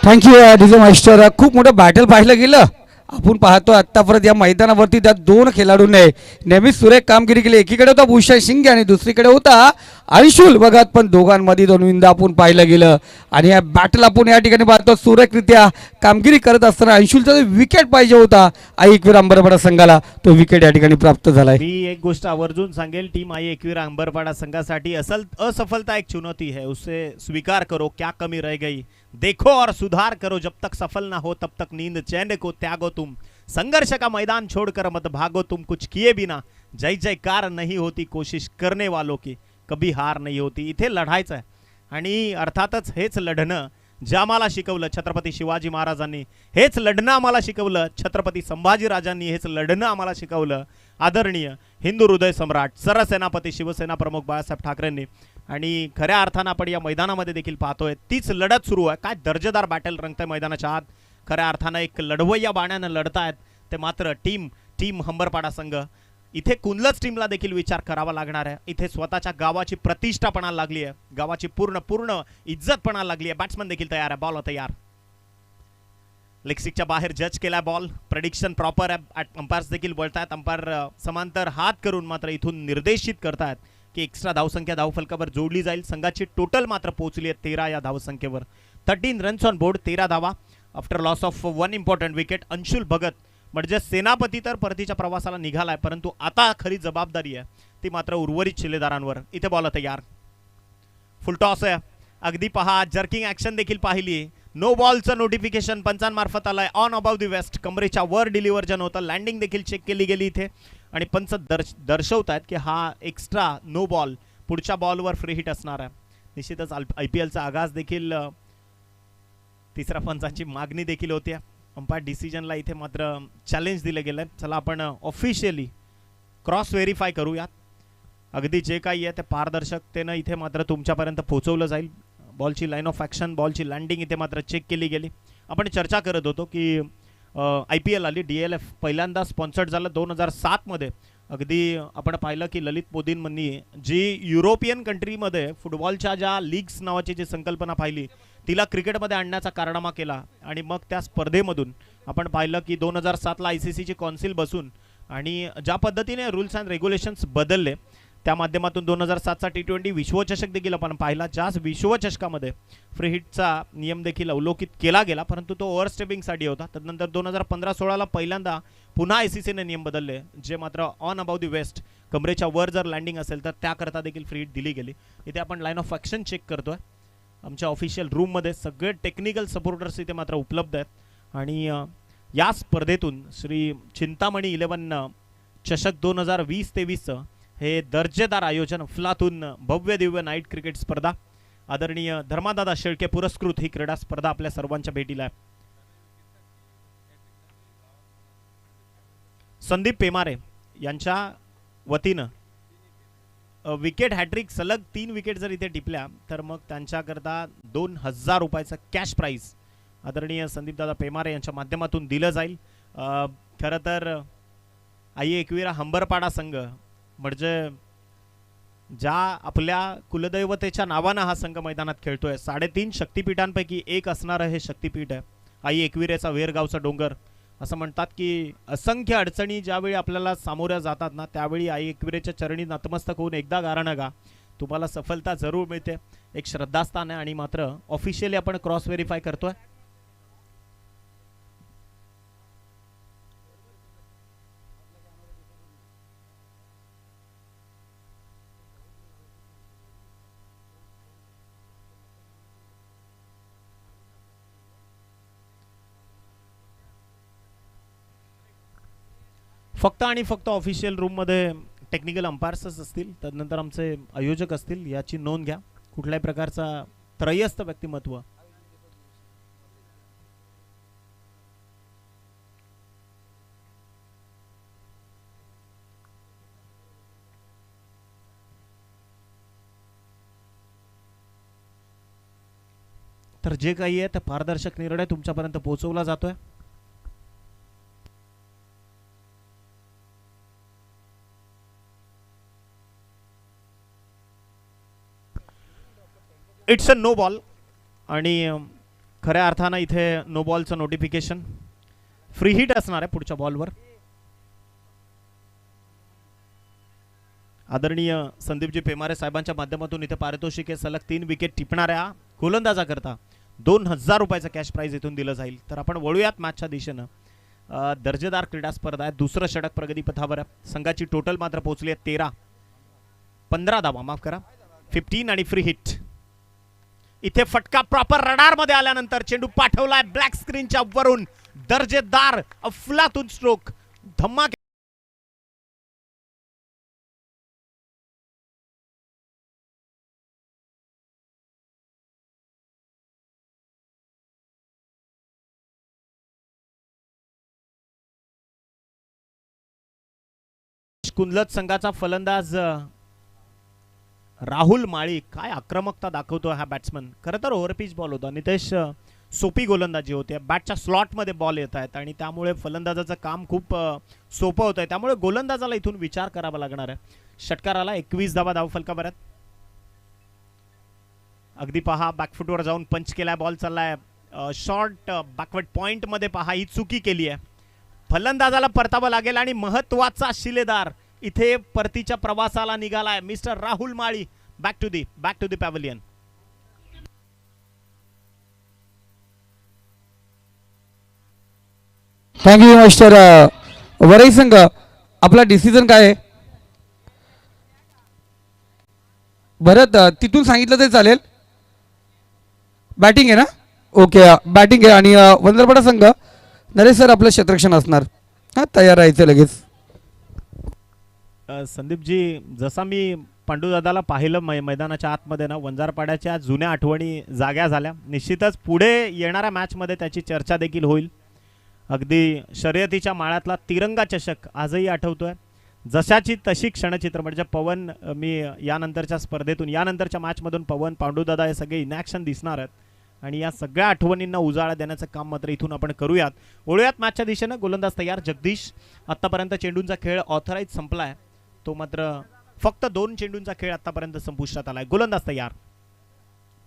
Thank you DJ master. खूप मोठं बॅटल पाहिलं गेलं. आपण पाहतो आतापर्यंत या मैदानावरती त्या 2 खेळाडूंनी नेहमीच सुरेख कामगिरी केली. एकीकडे होता भूषण शिंगे आणि दुसरीकडे होता अंशुल भगत, पण दोघांमध्ये 2 विंदा आपण पाहिलं गेलं. आणि या बॅटल आपण या ठिकाणी पाहतो सुरेखरित्या कामगिरी करत असताना अंशुलचा विकेट पाहिजे होता आई एकवीर अंबरपाडा संघाला, तो विकेट या ठिकाणी प्राप्त झालाय. मी एक गोष्ट आवर्जून सांगेल, टीम आई एकवीर अंबरपाडा संघासाठी असफलता एक चुनौती है, उसे स्वीकार करो. क्या कमी रह गई देखो और सुधार करो. जब तक सफल ना हो तब तक नींद चैन को त्यागो तुम. संघर्ष का मैदान छोड़कर मत भागो तुम. कुछ किए बिना जय जयकार नहीं होती. कोशिश करने वालों की कभी हार नहीं होती. इथे लढायचं आहे आणि अर्थातच हेच लढणं जे आम्हाला शिकवलं छत्रपती शिवाजी महाराजांनी, हेच लढणं आम्हाला शिकवलं छत्रपती संभाजीराजांनी, हेच लढणं आम्हाला शिकवलं आदरणीय हिंदू हृदय सम्राट सरसेनापती शिवसेना प्रमुख बाळासाहेब ठाकरेंनी. आणि खऱ्या अर्थानं आपण या मैदानामध्ये देखील पाहतोय तीच लढत सुरू आहे. काय दर्जेदार बॅटल रंगतंय मैदानाच्या आत. खऱ्या अर्थानं एक लढवय्या बाण्यानं लढतायत ते मात्र टीम हंबरपाडा संघ. इथे कुंदलच टीमला देखील विचार करावा लागणार आहे. इथे स्वतःच्या गावाची प्रतिष्ठा पणाला लागली आहे, गावाची पूर्ण इज्जत पणाला लागली आहे. बॅट्समन देखील तयार आहे. बॉल तयार. लेगस्टिकच्या बाहेर जज केला बॉल. प्रेडिक्शन प्रॉपर आहे. अंपायर्स देखील बोलतायत. अंपायर समांतर हात करून मात्र इथून निर्देशित करतायत की एक्स्ट्रा धावसंख्या धावफलकावर जोडली जाईल. संघाची टोटल मात्र पोहोचली आहे 13 या धावसंख्येवर. 13 रन्स ऑन बोर्ड, 13 धावा after loss of 1 important wicket. Anshul Bhagat म्हणजे सेनापती तर परतीच्या प्रवासाला निघालाय, परंतु आता खरी जबाबदारी आहे ती मात्र उर्वरित शिलेदारांवर. इथे बॉल तयार. फुल टॉस आहे. अगदी पहा जर्किंग ॲक्शन देखील पाहिली. नो बॉलचं नोटिफिकेशन पंचांमार्फत आलंय. ऑन अबाव द वेस्ट, कमरेच्या वर डिलिव्हर्जन होतं. लँडिंग देखील चेक केली गेली इथे आणि पंच दर्शवत आहेत की हा एक्स्ट्रा नो बॉल पुढच्या बॉलवर फ्री हिट असणार आहे. निश्चितच IPLचा आगाज देखील तिसऱ्या पंचाची मागणी देखील होती. अंपायर डिसिजनला इथे मात्र चॅलेंज दिलं गेलं. चला आपण ऑफिशियली क्रॉस व्हेरीफाय करूयात. अगदी जे काही आहे ते पारदर्शकतेनं इथे मात्र तुमच्यापर्यंत पोहोचवलं जाईल. बॉलची लाईन ऑफ ॲक्शन, बॉलची लँडिंग इथे मात्र चेक केली गेली. आपण चर्चा करत होतो की IPL आली, DLF पहिल्यांदा स्पॉन्सर्ड झालं 2007 मध्ये. अगदी आपण पाहिलं की ललित मोदींनी जी युरोपियन कंट्रीमध्ये फुटबॉलच्या ज्या लीग्स नावाची जी संकल्पना पाहिली तिला क्रिकेटमध्ये आणण्याचा कारनामा केला आणि मग त्या स्पर्धेमधून आपण पाहिलं की 2007ला ICCची कौन्सिल बसून आणि ज्या पद्धतीने रूल्स अँड रेग्युलेशन्स बदलले त्या माध्यमातून 2007चा T20 विश्वचषक देखील आपण पाहिला. ज्याच विश्वचषकामध्ये फ्री हिटचा नियम देखील अवलोकित केला गेला, परंतु तो ओव्हरस्टेपिंगसाठी होता. त्यानंतर 2015-16ला पहिल्यांदा पुन्हा ICCने नियम बदलले, जे मात्र ऑन अबाउट दी वेस्ट कमरेच्या वर जर लँडिंग असेल तर त्याकरता देखील फ्री हिट दिली गेली. इथे आपण लाईन ऑफ ॲक्शन चेक करतोय. आमच्या ऑफिशियल रूममध्ये सगळे टेक्निकल सपोर्टर्स इथे मात्र उपलब्ध आहेत आणि या स्पर्धेतून श्री चिंतामणी 11 चषक 2020-23 हे दर्जेदार आयोजन, अफलातून भव्य दिव्य नाईट क्रिकेट स्पर्धा, आदरणीय धर्मादादा शेळके पुरस्कृत ही क्रीडा स्पर्धा आपल्या सर्वांच्या भेटीला आहे. संदीप पेमारे यांच्या वतीनं विकेट हॅट्रिक सलग 3 विकेट जर इथे टिपल्या तर मग त्यांच्याकरता 2000 रुपयाचं कॅश प्राईज आदरणीय संदीपदादा पेमारे यांच्या माध्यमातून दिलं जाईल. खरं तर एकविरा हंबरपाडा संघ म्हणजे ज्या आपल्या कुलदैवतेच्या नावानं हा संघ मैदानात खेळतोय, 3.5 शक्तिपीठांपैकी एक असणारं हे शक्तिपीठ आहे. आई एकविरेचा वेरगावचा डोंगर. असं म्हणतात की असंख्य अडचणी ज्यावेळी आपल्याला सामोऱ्या जातात ना, त्यावेळी आई एकविरेच्या चरणी नतमस्तक होऊन एकदा गारणं गा, तुम्हाला सफलता जरूर मिळते. एक श्रद्धास्थान आहे आणि मात्र ऑफिशियली आपण क्रॉस व्हेरीफाय करतोय. फक्त आणि फक्त ऑफिशियल रूममध्ये टेक्निकल अंपायर्सच असतील, त्यानंतर आमचे आयोजक असतील. याची नोंद घ्या. कुठल्याही प्रकारचा त्रयस्थ व्यक्तिमत्व तर जे काही आहे ते पारदर्शक निर्णय तुमच्यापर्यंत पोहोचवला जातोय. इट्स अ नो बॉल आणि खऱ्या अर्थानं इथे नो बॉलचं नोटिफिकेशन. फ्री हिट असणार आहे पुढच्या बॉलवर. आदरणीय संदीपजी पेमारे साहेबांच्या माध्यमातून इथे पारितोषिक आहे. सलग 3 विकेट टिपणाऱ्या गोलंदाजाकरता 2000 रुपयाचं कॅश प्राईज इथून दिलं जाईल. तर आपण वळूयात मॅचच्या दिशेनं. दर्जेदार क्रीडा स्पर्धा आहे. दुसरं षटक प्रगतीपथावर आहे. संघाची टोटल मात्र पोहोचली आहे 15 धावा, माफ करा 15 आणि फ्री हिट. इथे फटका प्रॉपर रडार मध्ये आल्यानंतर चेंडू पाठवलाय ब्लॅक स्क्रीनच्या वरून. दर्जेदार अफलातून स्ट्रोक, धमाके. कुंदलत संघाचा फलंदाज राहुल माळी काय आक्रमकता दाखवतो हा बॅट्समन. खरं तर ओव्हरपिच बॉल होता. नितेश सोपी गोलंदाजी होते. बॅटच्या स्लॉटमध्ये बॉल येत आहेत आणि त्यामुळे फलंदाजाचं काम खूप सोपं होत आहे. त्यामुळे गोलंदाजाला इथून विचार करावा लागणार आहे. षटकाराला 21 धावा धावफलकावर आहेत. अगदी पहा बॅकफुटवर जाऊन पंच केलाय. बॉल चाललाय शॉर्ट बॅकवर्ड पॉइंट मध्ये. पहा ही चुकी केली आहे. फलंदाजाला परतावं लागेल आणि महत्वाचा शिलेदार इथे परतीच्या प्रवासाला निघालाय mister Rahul Mali. Back to the pavilion. Thank you mister Varai Sangh. आपला डिसिजन काय आहे? भरत तिथून सांगितलं तरी चालेल. बॅटिंग आहे ना? ओके बॅटिंग आहे. आणि वंदरपडा संघ नरेश सर आपलं क्षेत्ररक्षण असणार. हां तयार राहायचं लगेच. संदीपजी जसा मी पांडुदादाला पाहिलं मैदानाच्या आतमध्ये ना, वंजारपाड्याच्या जुन्या आठवणी जाग्या झाल्या. निश्चितच पुढे येणाऱ्या मॅचमध्ये त्याची चर्चा देखील होईल. अगदी शर्यतीच्या माळ्यातला तिरंगा चषक आजही आठवतोय. जशाची तशी क्षणचित्र म्हणजे पवन, मी यानंतरच्या स्पर्धेतून यानंतरच्या मॅचमधून पवन, पांडुदादा हे सगळे इनॅक्शन दिसणार आहेत आणि या सगळ्या आठवणींना उजाळा देण्याचं काम मात्र इथून आपण करूयात. वळूयात मॅचच्या दिशेनं. गोलंदाज तयार जगदीश. आत्तापर्यंत चेंडूंचा खेळ ऑथराईज संपलाय, तो मात्र फक्त 2 चेंडूंचा खेळ आतापर्यंत संपुष्टात आलाय. गोलंदाज तयार.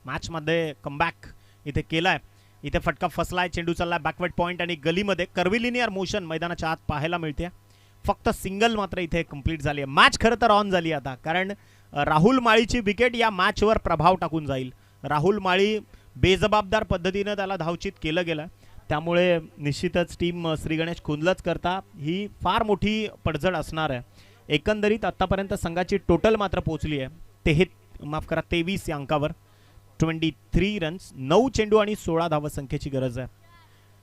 मॅचमध्ये कमबॅक इथे केलाय. इथे फटका फसलाय, चेंडू चाललाय बॅकवर्ड पॉइंट आणि गलीमध्ये कर्विलिनियर मोशन मैदानाच्या आत पाहायला मिळते. फक्त सिंगल मात्र इथे कंप्लीट झाली आहे. मॅच खरं तर ऑन झाली आता, कारण राहुल माळीची विकेट या मॅचवर प्रभाव टाकून जाईल. राहुल माळी बेजबाबदार पद्धतीनं त्याला धावचित केलं गेलं, त्यामुळे निश्चितच टीम श्री गणेश कुंदलच करता ही फार मोठी पडझड असणार आहे. एकंदरीत आतापर्यंत संघाची टोटल मात्र पोहोचली आहे 23 या अंकावर. 23 रन्स, 9 चेंडू आणि 16 धावा संख्येची गरज आहे.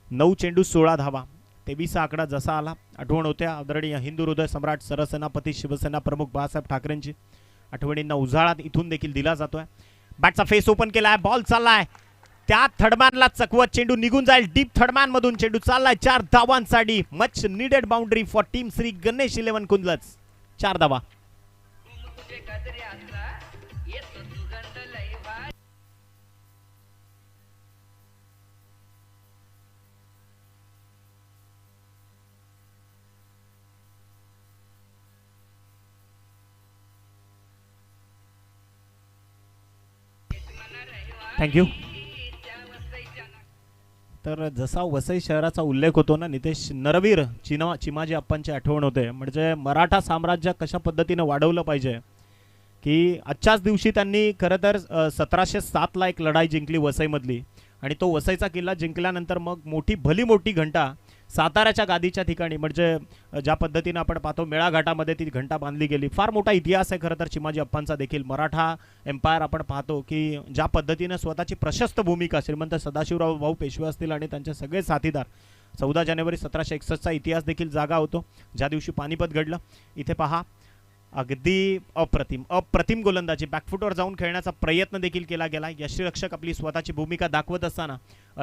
9 चेंडू 16 धावा. 23 आकडा जसा आला आठवण होत्या आदरणीय हिंदू हृदय सम्राट सरसेनापती शिवसेना प्रमुख बाळासाहेब ठाकरेंची. आठवणींना उजाळा इथून देखील दिला जातोय. बॅटचा फेस ओपन केलाय, बॉल चाललाय त्या थर्डमॅनला चकवत, चेंडू निघून जाईल डीप थर्डमॅन मधून. चेंडू चाललाय 4 धावांसाठी. Much needed boundary for team Shri Ganesh 11 कुंदलच. 4 धावा. थँक्यू. तर जसा वसई शहराचा उल्लेख होतो ना नितेश, नरवीर चिमाजी अप्पांची आठवण होते. म्हणजे मराठा साम्राज्य कशा पद्धतीने वाढवलं पाहिजे, की आजच्याच दिवशी त्यांनी खरं तर 1707ला एक लढाई जिंकली वसईमधली, आणि तो वसईचा किल्ला जिंकल्यानंतर मग भली मोठी घंटा साताऱ्याच्या गादीच्या ठिकाणी, म्हणजे ज्या पद्धतीने आपण पाहतो मेळाघाटामध्ये ती घंटा बांधली गेली. फार मोठा इतिहास आहे खरं तर चिमाजी अप्पांचा देखील. मराठा एम्पायर आपण पाहतो की ज्या पद्धतीने स्वतःची प्रशस्त भूमिका श्रीमंत सदाशिवराव भाऊ पेशवे असतील आणि त्यांचे सगळे साथीदार, 14 जानेवारी 1761चा इतिहास देखील जागा होतो ज्या दिवशी पानिपत घडलं. इथे पहा, अगदी अप्रतिम गोलंदाजी, बॅकफुटवर जाऊन खेळण्याचा प्रयत्न देखील केला गेला. यष्टीरक्षक आपली स्वतःची भूमिका दाखवत असताना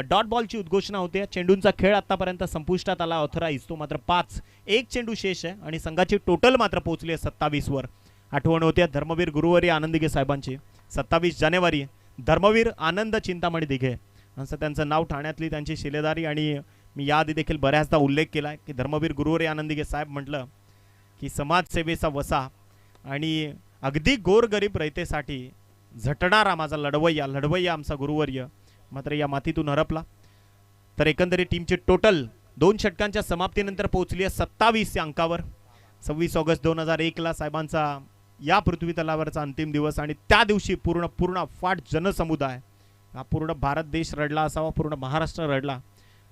डॉट बॉलची उद्घोषणा होते. चेंडूंचा खेळ आतापर्यंत संपुष्टात आला ऑथराईज, तो मात्र 5. 1 चेंडू शेष आहे आणि संघाची टोटल मात्र पोहोचली आहे 27 वर. आठवण होते धर्मवीर गुरुवारी आनंदिगे साहेबांची. 27 जानेवारी धर्मवीर आनंद चिंतामणी दिघे असं त्यांचं नाव. ठाण्यातली त्यांची शिलेदारी, आणि मी याआधी देखील बऱ्याचदा उल्लेख केला की धर्मवीर गुरुवारी आनंदिगे साहेब म्हटलं की समाजसेवेचा वसा आणि अगदी गोरगरीब रयतेसाठी झटणारा माझा लढवय्या आमचा गुरुवर्य मात्र या मातीतून हरपला. तर एकंदरीत टीमची टोटल 2 षटकांच्या समाप्तीनंतर पोहोचली आहे 27 या अंकावर. 26 ऑगस्ट 2001ला साहेबांचा या पृथ्वी तलावरचा अंतिम दिवस, आणि त्या दिवशी पूर्ण फाट जनसमुदाय, हा पूर्ण भारत देश रडला असावा, पूर्ण महाराष्ट्र रडला,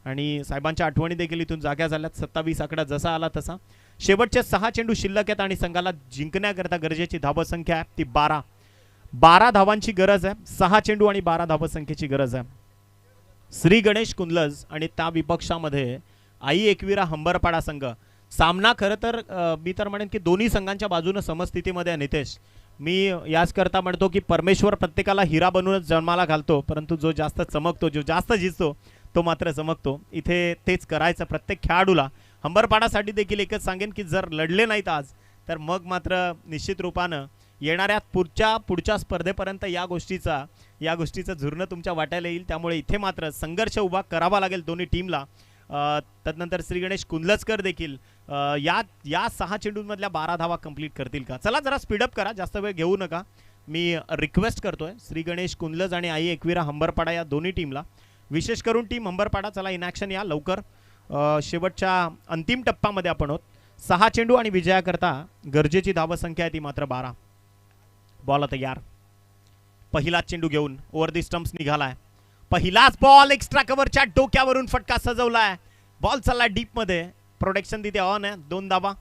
आणि साहेबांच्या आठवणी देखील इथून जाग्या झाल्यात. 27 आकडा जसा आला तसा. शेवटचे 6 चेंडू शिल्लक आहेत आणि संघाला जिंकण्याकरता गरजेची धावसंख्या आहे ती 12 धावांची गरज आहे. 6 चेंडू आणि 12 धावसंख्येची गरज आहे. श्री गणेश कुंदलज आणि त्या विपक्षामध्ये आई एकविरा हंबरपाडा संघ. सामना खरं तर मी तर म्हणेन की दोन्ही संघांच्या बाजूने समस्थितीमध्ये आहे नितेश. मी याच करता म्हणतो की परमेश्वर प्रत्येकाला हिरा बनवूनच जन्माला घालतो, परंतु जो जास्त चमकतो, जो जास्त जिंकतो तो मात्र चमकतो. इथे तेच करायचं प्रत्येक खेळाडूला. हंबरपाडासाठी देखील एकच सांगेन की जर लढले नाहीत आज तर मग मात्र निश्चित रूपानं येणाऱ्या पुढच्या स्पर्धेपर्यंत या गोष्टीचं झुरणं तुमच्या वाटायला येईल. त्यामुळे इथे मात्र संघर्ष उभा करावा लागेल दोन्ही टीमला. तदनंतर श्री गणेश कुंदलजकर देखील या 6 चेंडूंमधल्या 12 धावा कंप्लीट करतील का? चला जरा स्पीडअप करा, जास्त वेळ घेऊ नका. मी रिक्वेस्ट करतोय श्री गणेश कुंदलज आणि आई एकविरा हंबरपाडा या दोन्ही टीमला, विशेष करून टीम हंबरपाडा, चला इन ॲक्शन या लवकर. शेवटच्या अंतिम टप्प्यामध्ये आपण आहोत. 6 चेंडू आणि विजयाकरता गरजेची धावसंख्या आहे ती मात्र 12. बॉल तयार. पहिलाच चेंडू घेऊन ओव्हर दी स्टंप्स निघालाय. पहिलाच बॉल एक्स्ट्रा कव्हरच्या डोक्यावरून फटका सजवलाय. बॉल चाललाय डीप मध्ये. प्रोटेक्शन तिथे ऑन आहे. 2 धावा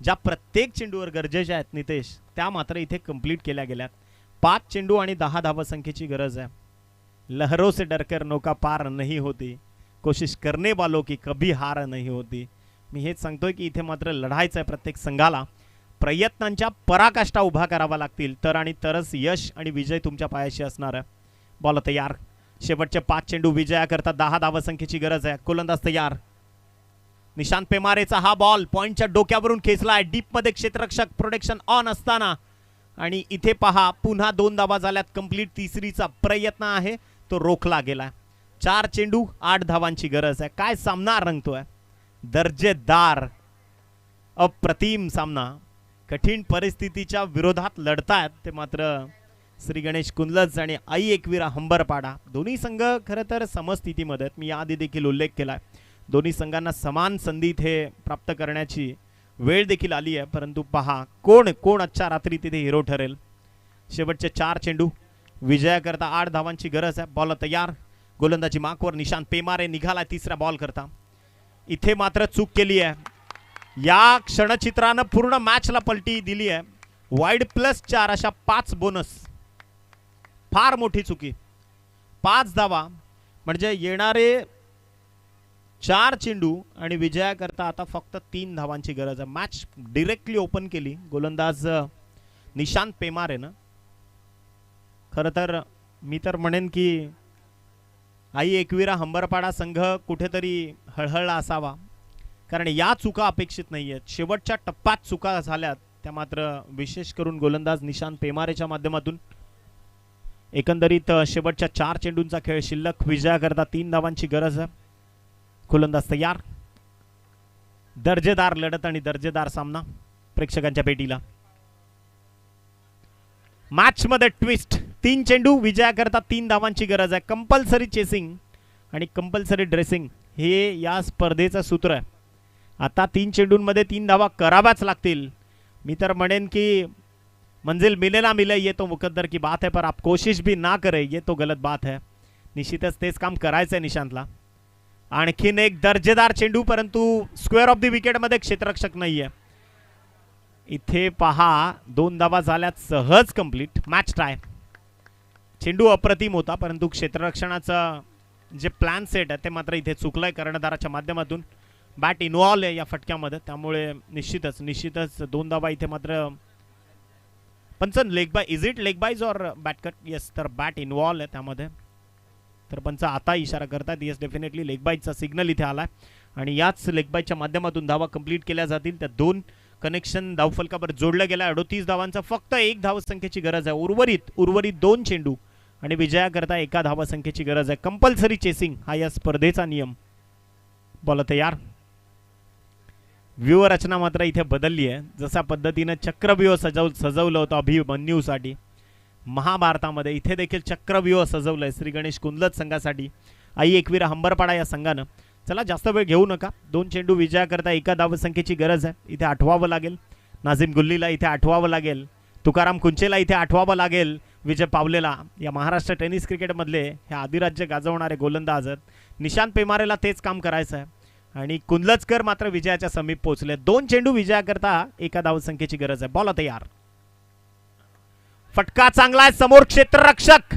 ज्या प्रत्येक चेंडूवर गरजेच्या आहेत नितेश, त्या मात्र इथे कंप्लीट केल्या गेल्यात. 5 चेंडू आणि 10 धावसंख्येची गरज आहे. लहरों से डरकर नौका पार नहीं होती, कोशिश करने वालों की कभी हार नहीं होती. मी हेच सांगतोय की इथे मात्र लढायचं आहे प्रत्येक संघाला. प्रयत्नांच्या पराकाष्ठा उभा करावा लागतील तर आणि तरच यश आणि विजय तुमच्या पायाशी असणार आहे. बॉल तयार. शेवटचे 5 चेंडू विजयाकरता 10 धावसंख्येची गरज आहे. गोलंदाज तयार. निशांत पेमारेचा हा बॉल पॉइंटच्या डोक्यावरून खेचलाय. डीप मध्ये क्षेत्ररक्षक प्रोटेक्शन ऑन असताना आणि इथे पहा पुन्हा 2 धावा झाल्यात. कंप्लीट तिसरीचा प्रयत्न आहे तो रोखला गेला. 4 चेंडू 8 धावांची गरज आहे. काय सामना रंगतोय. दर्जेदार अप्रतिम सामना. कठीण परिस्थितीच्या विरोधात लढतायत ते मात्र श्री गणेश कुंदलज आणि आई एकविरा हंबरपाडा. दोन्ही संघ खरं तर समस्थितीमध्ये आहेत. मी याआधी देखील उल्लेख केला. दोन्ही संघांना समान संधी इथे प्राप्त करण्याची वेळ देखील आली आहे. परंतु पहा कोण कोण आजच्या रात्री तिथे हिरो ठरेल. शेवटचे 4 चेंडू विजयाकरता 8 धावांची गरज आहे. बॉल तयार. गोलंदाजी मार्कवर निशांत पेमारे निघाला तिसऱ्या बॉल करता. इथे मात्र चूक केली आहे. या क्षणचित्रानं पूर्ण मॅचला पलटी दिली आहे. वाईड +4 अशा 5 बोनस. फार मोठी चुकी. 5 धावा म्हणजे येणारे 4 चेंडू आणि विजयाकरता आता फक्त 3 धावांची गरज आहे. मॅच डिरेक्टली ओपन केली गोलंदाज निशांत पेमारेनं. खरं तर मी तर म्हणेन की आई एकविरा हंबरपाडा संघ कुठेतरी हळहळला असावा कारण या चुका अपेक्षित नाही आहेत. शेवटच्या टप्प्यात चुका झाल्यात त्या मात्र विशेष करून गोलंदाज निशांत पेमारेच्या माध्यमातून. एकंदरीत शेवटच्या 4 चेंडूंचा खेळ शिल्लक. विजयाकरता 3 धावांची गरज आहे. गोलंदाज तयार. दर्जेदार लढत आणि दर्जेदार सामना प्रेक्षकांच्या भेटीला. मॅच मध्ये ट्विस्ट. 3 चेंडू विजयाकरता 3 धावांची गरज आहे. कंपल्सरी चेसिंग आणि कंपल्सरी ड्रेसिंग हे या स्पर्धेचं सूत्र आहे. आता 3 चेंडूंमध्ये 3 धावा कराव्याच लागतील. मी तर म्हणेन की मंजिल मिले ना मिले ये तो मुकद्दर की बात है पर आप कोशिश भी ना करे ये तो गलत बात है. निश्चितच तेच काम करायचं आहे निशांतला. आणखीन एक दर्जेदार चेंडू परंतु स्क्वेअर ऑफ द विकेट मध्ये क्षेत्ररक्षक नाहीये. इथे पहा 2 धावा झाल्यात सहज कंप्लीट. Match tie. चेंडू अप्रतिम होता परंतु क्षेत्ररक्षणाचं जे प्लॅन सेट आहे ते मात्र इथे चुकलंय कर्णधाराच्या माध्यमातून. बॅट इन्व्हॉल्व आहे या फटक्यामध्ये त्यामुळे निश्चितच 2 धावा इथे मात्र. पंच leg bye is it leg byes or bat cut. Yes तर बॅट इन्व्हॉल्व आहे त्यामध्ये. तर पंच आता इशारा करतात येस डेफिनेटली लेग बायचा सिग्नल इथे आलाय आणि याच लेग बायच्या माध्यमातून धावा कंप्लीट केल्या जातील. त्या 2 कनेक्शन धावफलकावर जोडलं गेलं. 38 धावांचा फक्त 1 धावसंख्येची गरज आहे. उर्वरित 2 चेंडू आणि विजयाकरता 1 धावसंख्येची गरज आहे. कंपल्सरी चेसिंग हा या स्पर्धेचा नियम. बॉल तयार. व्यूह रचना मात्र इथे बदलली आहे. जसा पद्धतीने चक्रव्यूह सजवलं होतं अभिमन्यूसाठी महाभारतामध्ये इथे देखील चक्रव्यूह सजवलंय श्री गणेश कुंदलज संघासाठी आई एकविरा हंबरपाडा या संघानं. चला जास्त वेळ घेऊ नका. 2 चेंडू विजयाकरता 1 धावसंख्येची गरज आहे. इथे आठवावं लागेल. नाझीम गुल्लीला इथे आठवावं लागेल. तुकाराम कुंचेला इथे आठवावं लागेल. विजय पावलेला या महाराष्ट्र टेनिस क्रिकेटमधले हे आदिराज्य गाजवणारे गोलंदाज आहेत. निशांत पेमारेला तेच काम करायचं आहे आणि कुंदलजकर मात्र विजयाच्या समीप पोहोचले. 2 चेंडू विजयाकरता 1 धावसंख्येची गरज आहे. बॉल तयार. फटका चांगला आहे. समोर क्षेत्ररक्षक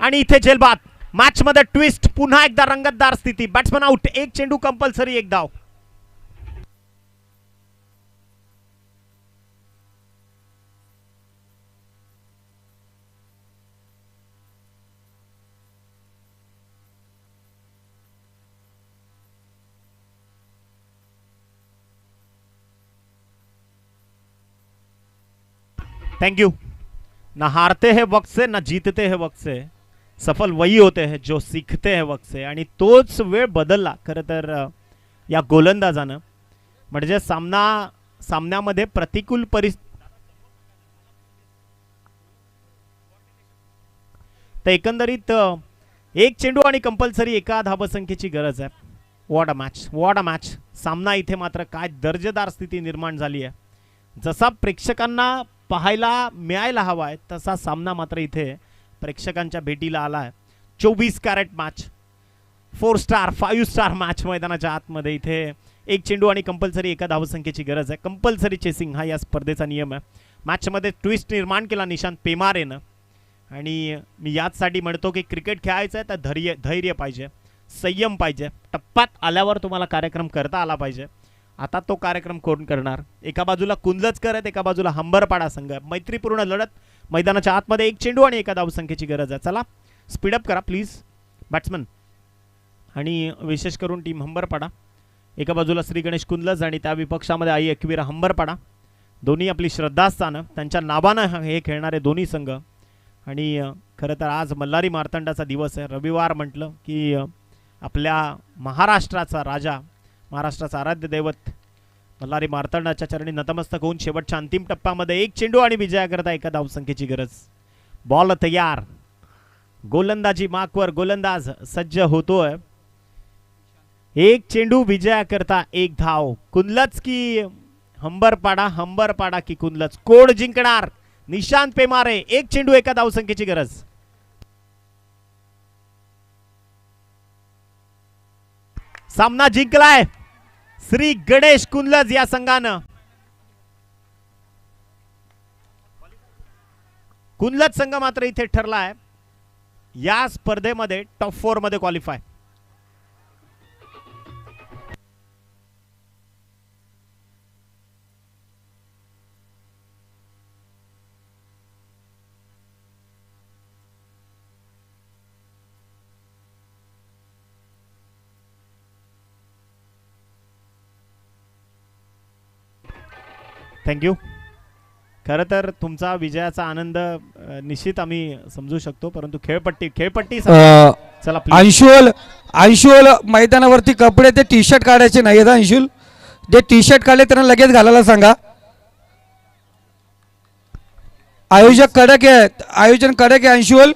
आणि इथे झेलबाद. मॅच मध्ये ट्विस्ट. पुन्हा एकदा रंगतदार स्थिती. Batsman out. 1 चेंडू कंपल्सरी 1 धाव. Thank you. ना हारते हैं वक्त से ना जीतते हैं वक्त से. सफल वही होते हैं जो सीखते हैं वक्त से. आणि तोच वेळ बदलला खरं तर या गोलंदाजानं. म्हणजे सामन्यामध्ये प्रतिकूल तर एकंदरीत 1 चेंडू आणि कंपल्सरी 1 धावसंख्येची गरज आहे. What a match. सामना इथे मात्र काय दर्जेदार स्थिती निर्माण झाली आहे. जसा प्रेक्षकांना पाहायला मिळायला हवा आहे तसा सामना मात्र इथे प्रेक्षकांच्या भेटीला आला आहे. 24 carat match. 4 star 5 star match मैदानाच्या आतमध्ये. इथे 1 चेंडू आणि कंपल्सरी 1 धावसंख्येची गरज आहे. कंपल्सरी चेसिंग हा या स्पर्धेचा नियम आहे. मॅचमध्ये ट्विस्ट निर्माण केला निशांत पेमारेनं आणि मी याचसाठी म्हणतो की क्रिकेट खेळायचं आहे तर धैर्य पाहिजे, संयम पाहिजे. टप्प्यात आल्यावर तुम्हाला कार्यक्रम करता आला पाहिजे. आता तो कार्यक्रम कोण करणार? एका बाजूला कुंजलचकर आहेत, एका बाजूला हंबरपाडा संघ. मैत्रीपूर्ण लढत, मैदानाच्या आतमध्ये एक चेंडू आणि एका धावसंख्येची गरज आहे. चला स्पीडअप करा प्लीज बॅट्समन. आणि विशेष करून टीम हंबरपाडा, एका बाजूला श्री गणेश कुंजलज आणि त्या विपक्षामध्ये आई एकवीरा हंबरपाडा. दोन्ही आपली श्रद्धास्थानं, त्यांच्या नावानं हे खेळणारे दोन्ही संघ. आणि खरं तर आज मल्हारी मार्तंडाचा दिवस आहे. रविवार म्हटलं की आपल्या महाराष्ट्राचा राजा, महाराष्ट्राचा आराध्य दैवत मल्हारी मार्तंडाच्या चरणी नतमस्तक होऊन शेवटच्या अंतिम टप्प्यामध्ये एक चेंडू आणि विजयाकरता एका धावसंख्येची गरज. बॉल तयार, गोलंदाजी माकवर, गोलंदाज सज्ज होतोय. एक चेंडू विजयाकरता एक धाव. कुंजलज की हंबरपाडा, हंबरपाडा की कुंजलज, कोण जिंकणार? निशांत पेमारे. एक चेंडू एका धावसंख्येची गरज. सामना जिंकलाय श्री गणेश कुंजलज या संघानं. कुंजलज संघ मात्र इथे ठरलाय या स्पर्धेमध्ये टॉप 4 मध्ये क्वालिफाय. थँक्यू. खरं तर तुमचा विजयाचा आनंद निश्चित आम्ही समजू शकतो, परंतु खेळपट्टी चला please. अंशुल मैदानावरती कपडे ते टी शर्ट काढायचे नाही. अंशुल जे टी शर्ट काढले त्यांना लगेच घालायला सांगा. आयोजन कडक आहे अंशुल.